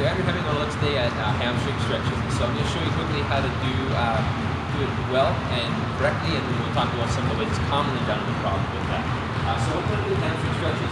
I'm having a look today at hamstring stretches, so I'm going to show you quickly how to do it well and correctly, and then we'll talk about some of the ways it's commonly done and the problem with that. So what we're going to do with hamstring stretches,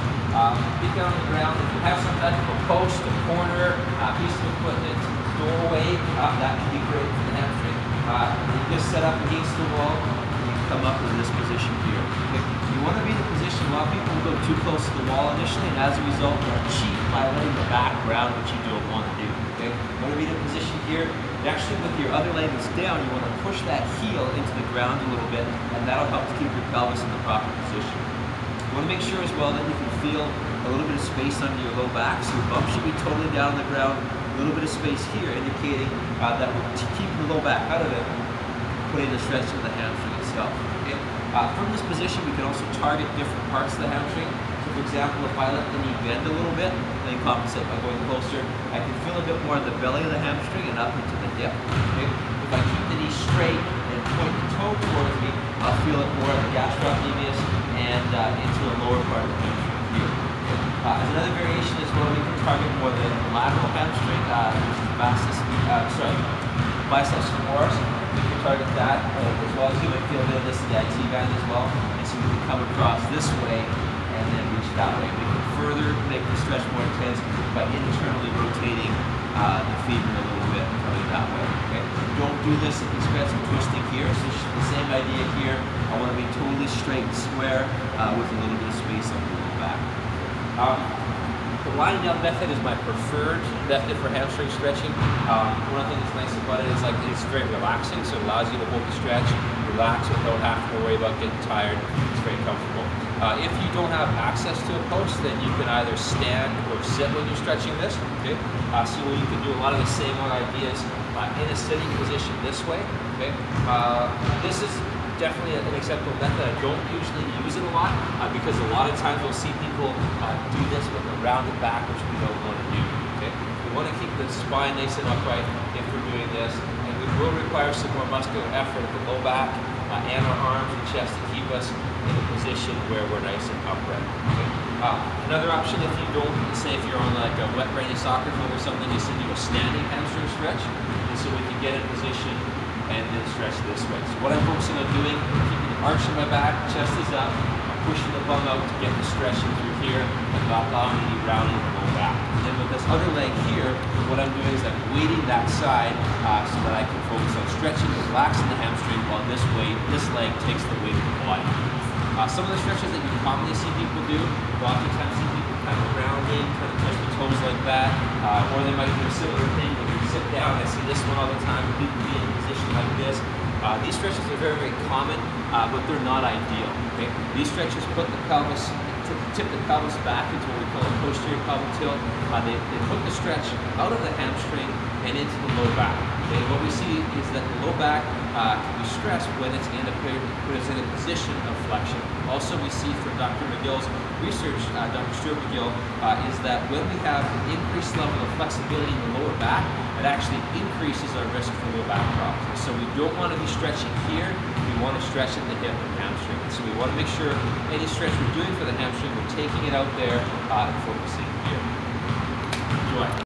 get down on the ground. If you have some type of a post, a corner, piece of equipment, doorway, that can be great for the hamstring. You just set up against the wall, and you come up in this position here. Okay? You want to be in a position, a lot of people will go too close to the wall initially, and as a result, they're cheap by letting the back ground, which you don't want to do. Okay? You want to be in a position here. Actually, with your other leg that's down, you want to push that heel into the ground a little bit, and that'll help to keep your pelvis in the proper position. You want to make sure as well that you can feel a little bit of space under your low back, so your bum should be totally down on the ground. A little bit of space here, indicating that we're keeping the low back out of it, putting the stretch to the hamstring itself. Okay? From this position, we can also target different parts of the hamstring. So, for example, if I let the knee bend a little bit, then compensate by going closer, I can feel a bit more of the belly of the hamstring and up into the hip. Okay? If I keep the knee straight and point the toe towards me, I'll feel it more of the gastrocnemius and into the lower part of the hamstring here. As another variation as well, we can target more the lateral hamstring, which is biceps femoris. We can target that as well. You might feel a bit of this in the IT band as well. And so we can come across this way and then reach that way. We can further make the stretch more intense by internally rotating the femur a little bit, coming that way. Okay? Don't do this at the expense of twisting here. So it's the same idea here. I want to be totally straight and square with a little bit of space on the low back. The lying down method is my preferred method for hamstring stretching. One of the things that's nice about it is it's very relaxing, so it allows you to hold the stretch, relax without having to worry about getting tired. It's very comfortable. If you don't have access to a post, then you can either stand or sit when you're stretching this. Okay, so you can do a lot of the same ideas in a sitting position this way. Okay, this is definitely an acceptable method. I don't usually use it a lot because a lot of times we'll see people do this with a rounded back, which we don't want to do. Okay? We want to keep the spine nice and upright if we're doing this, and we will require some more muscular effort at the low back and our arms and chest to keep us in a position where we're nice and upright. Okay? Another option, if you don't, say if you're on like a wet rainy soccer field or something, is to do a standing hamstring stretch, and so we can get in position and then stretch this way. So what I'm focusing on doing, keeping the arch in my back, chest is up, I'm pushing the bum out to get the stretching through here, and not allowing me rounding the low back. And then with this other leg here, what I'm doing is I'm weighting that side so that I can focus on stretching and relaxing the hamstring while this leg takes the weight of the body. Some of the stretches that you commonly see people do, oftentimes see people kind of rounding, kind of touch the toes like that, or they might do a similar thing when you sit down. I see this one all the time, people be in a position like this. These stretches are very, very common, but they're not ideal. Okay? These stretches put the pelvis, tip the pelvis back into what we call a posterior pelvic tilt. They put the stretch out of the hamstring and into the low back. Okay? What we see is that the low back can be stressed when it's in a position of flexion. Also, we see from Dr. McGill's research, Dr. Stuart McGill, is that when we have an increased level of flexibility in the lower back, it actually increases our risk for low back problems. So we don't want to be stretching here, we want to stretch at the hip and hamstring. So we want to make sure any stretch we're doing for the hamstring, we're taking it out there and focusing here. Enjoy.